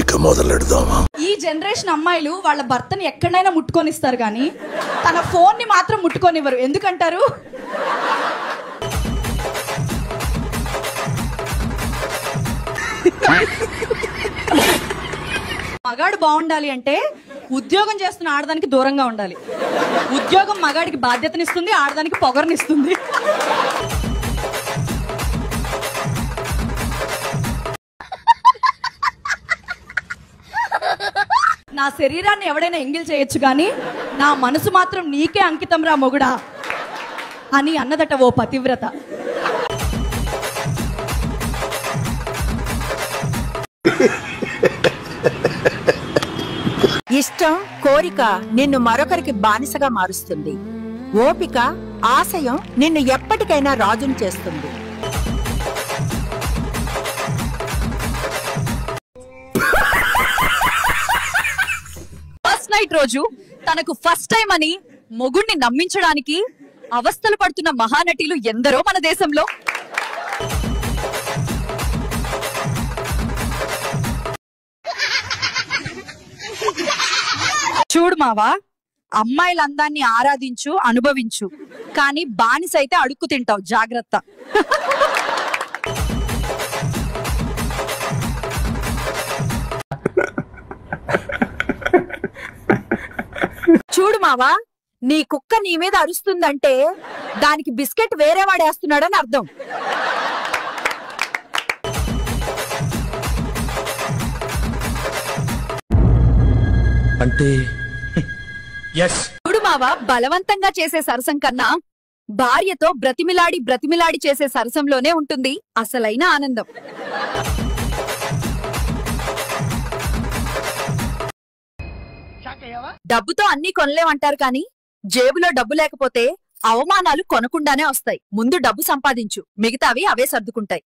ఇక మొదలెడదామా? ఈ జనరేషన్ అమ్మాయిలు వాళ్ళ భర్తని ఎక్కడైనా ముట్టుకొనిస్తారు కానీ తన ఫోన్ ని మాత్రం ముట్టుకొనివ్వరు. ఎందుకంటారు? మగాడు బాగుండాలి అంటే ఉద్యోగం చేస్తున్న ఆడదానికి దూరంగా ఉండాలి. ఉద్యోగం మగాడికి బాధ్యతనిస్తుంది, ఆడదానికి పొగరనిస్తుంది. నా శరీరాన్ని ఎవడైనా ఎంగిల్ చేయొచ్చు కానీ నా మనసు మాత్రం నీకే అంకితం రా మొగుడా అని అన్నదట ఓ పతివ్రత. ఇష్టం, కోరిక నిన్ను మరొకరికి బానిసగా మారుస్తుంది. ఓపిక, ఆశయం నిన్ను ఎప్పటికైనా రాజును చేస్తుంది. ఫస్ట్ నైట్ రోజు తనకు ఫస్ట్ టైం అని మొగుణ్ణి నమ్మించడానికి అవస్థలు పడుతున్న మహానటీలు ఎందరో మన దేశంలో. చూడు మావా, అమ్మాయిల అందాన్ని ఆరాధించు, అనుభవించు, కానీ బానిస అయితే అడుక్కు తింటావు, జాగ్రత్త. చూడు మావా, నీ కుక్క నీ మీద అరుస్తుందంటే దానికి బిస్కెట్ వేరే వాడేస్తున్నాడని అర్థం. అంటే చూడు మావా, బలవంతంగా చేసే సరసం కన్నా భార్యతో బ్రతిమిలాడి బ్రతిమిలాడి చేసే సరసంలోనే ఉంటుంది అసలైన ఆనందం. డబ్బుతో అన్ని కొనలేమంటారు కానీ జేబులో డబ్బు లేకపోతే అవమానాలు కొనకుండానే వస్తాయి. ముందు డబ్బు సంపాదించు, మిగతావి అవే సర్దుకుంటాయి.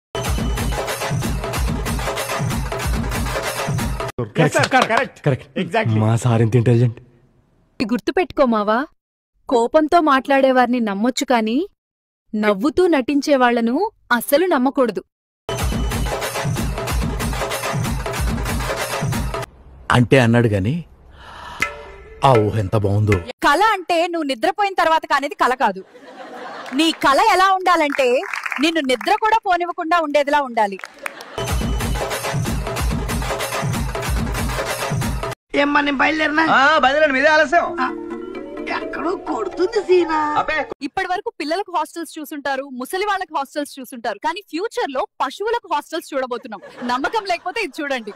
గుర్తుపెట్టుకో మావా, కోపంతో మాట్లాడేవారిని నమ్మొచ్చు కాని నవ్వుతూ నటించే వాళ్లను అస్సలు నమ్మకూడదు. అంటే అన్నాడు గాని ఆ ఊహ ఎంత బాగుందో. కళ అంటే నువ్వు నిద్రపోయిన తర్వాత కానిది కళ కాదు. నీ కళ ఎలా ఉండాలంటే నిన్ను నిద్ర కూడా పోనివ్వకుండా ఉండేదిలా ఉండాలి. ఇప్పటి వరకు పిల్లలకు హాస్టల్స్ చూసుంటారు, ముసలి వాళ్ళకి హాస్టల్స్ చూసుంటారు, కానీ ఫ్యూచర్ లో పశువులకు హాస్టల్స్ చూడబోతున్నాం. నమ్మకం లేకపోతే ఇది చూడండి.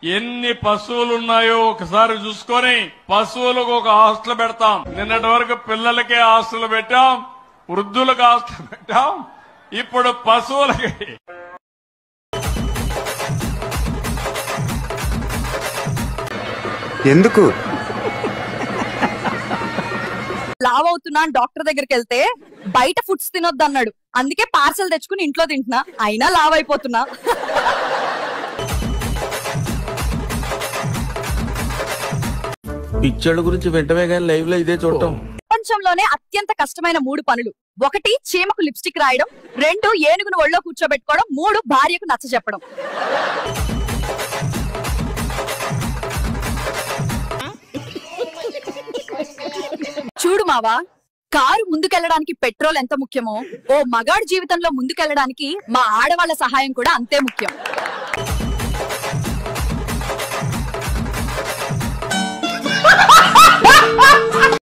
ఎన్ని పశువులు ఉన్నాయో ఒకసారి చూసుకొని పశువులకు ఒక హాస్టల్ పెడతాం. నిన్నటి వరకు పిల్లలకే హాస్టల్ పెట్టాం, వృద్ధులకు హాస్టల్ పెట్టాం, ఇప్పుడు పశువులకి. ఎందుకు లావ్ అవుతున్నా డాక్టర్ దగ్గరికి వెళ్తే బయట ఫుడ్స్ తినొద్దు అన్నాడు. అందుకే పార్సల్ తెచ్చుకుని ఇంట్లో తింటున్నా, అయినా లావ్ అయిపోతున్నా. పిక్చర్ల గురించి వెంటనే కానీ లైవ్ లో ఇదే చూడటం. ప్రపంచంలోనే అత్యంత కష్టమైన 3 పనులు: 1 చీమకు లిప్స్టిక్ రాయడం, 2 ఏనుగును ఒళ్ళో కూర్చోబెట్టుకోవడం, 3 భార్యకు నచ్చ చెప్పడం. చూడు మావా, కారు ముందుకెళ్లడానికి పెట్రోల్ ఎంత ముఖ్యమో ఓ మగాడి జీవితంలో ముందుకెళ్లడానికి మా ఆడవాళ్ల సహాయం కూడా అంతే ముఖ్యం.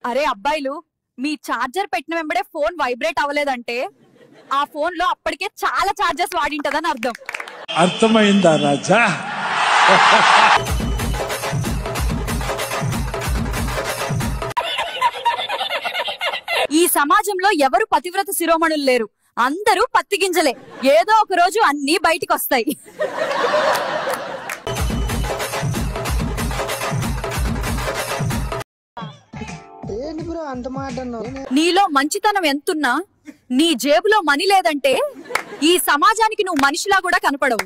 అరే అబ్బాయిలు, మీ ఛార్జర్ పెట్టిన వెంబడే ఫోన్ వైబ్రేట్ అవ్వలేదంటే ఆ ఫోన్ లో అప్పటికే చాలా ఛార్జర్స్ వాడింటదని అర్థం. అర్థమైందా రాజా? ఈ సమాజంలో ఎవరు పతివ్రత శిరోమణులు లేరు, అందరూ పత్తి గింజలే. ఏదో ఒక రోజు అన్నీ బయటికి వస్తాయి. నీలో మంచితనం ఎంతున్నా నీ జేబులో మనీ లేదంటే ఈ సమాజానికి నువ్వు మనిషిలా కూడా కనపడవు.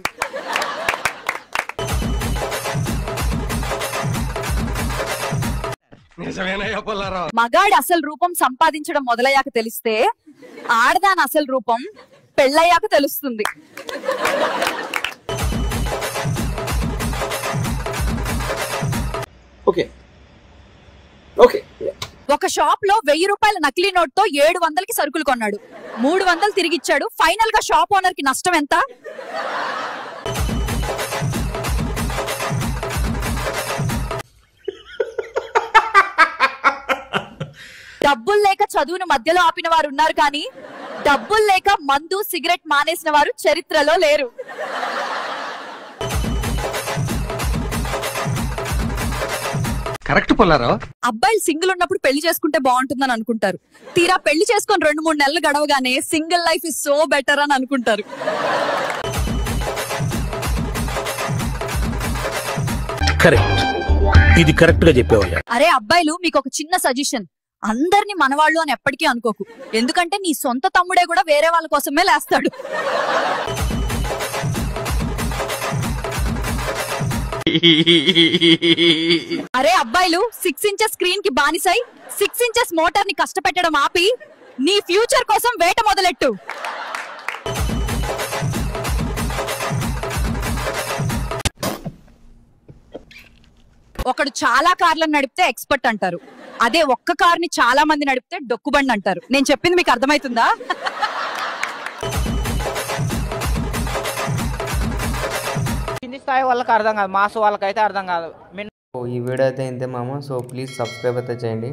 మగాడి అసలు రూపం సంపాదించడం మొదలయ్యాక తెలిస్తే ఆడదాని అసలు రూపం పెళ్ళయ్యాక తెలుస్తుంది. ఒక షాప్ లో 1000 రూపాయల నకిలీ నోట్ తో 700కి సరుకులు కొన్నాడు. 300 తిరిగిచ్చాడు. ఫైనల్ గా షాప్ ఓనర్ కి నష్టం ఎంత? డబ్బులు లేక చదువును మధ్యలో ఆపిన వారు ఉన్నారు కానీ డబ్బులు లేక మందు సిగరెట్ మానేసిన వారు చరిత్రలో లేరు. కరెక్ట్ పొల్లారావు. అబ్బాయిలు సింగిల్ ఉన్నప్పుడు పెళ్లి చేసుకుంటే బాగుంటుందని అనుకుంటారు. తీరా పెళ్లి చేసుకొని 2-3 నెలలు గడవగానే single life is so better అని అనుకుంటారు. కరెక్ట్, ఇది కరెక్ట్ గా చెప్పావయ్యా. అరే అబ్బాయిలు, మీకు ఒక చిన్న సజెషన్. అందరినీ మనవాళ్ళు అని ఎప్పటికీ అనుకోకు. ఎందుకంటే నీ సొంత తమ్ముడే కూడా వేరే వాళ్ళ కోసమే లేస్తాడు. అరే అబ్బాయిలు, 6 ఇంచెస్ స్క్రీన్ కి బానిసై 6 ఇంచెస్ మోటార్ ని కష్టపెట్టడం ఆపి నీ ఫ్యూచర్ కోసం వేట మొదలెట్టు. ఒకడు చాలా కార్లను నడిపితే ఎక్స్పర్ట్ అంటారు. అదే ఒక్క కార్ ని చాలా మంది నడిపితే డొక్కుబండి అంటారు. నేను చెప్పింది మీకు అర్థమవుతుందా? కింది స్థాయి వాళ్ళకి అర్థం కాదు, మాస్ వాళ్ళకైతే అర్థం కాదు. ఈ వీడియో అయితే ఇంతే మామ. సో ప్లీజ్ సబ్స్క్రైబ్ అయితే చేయండి.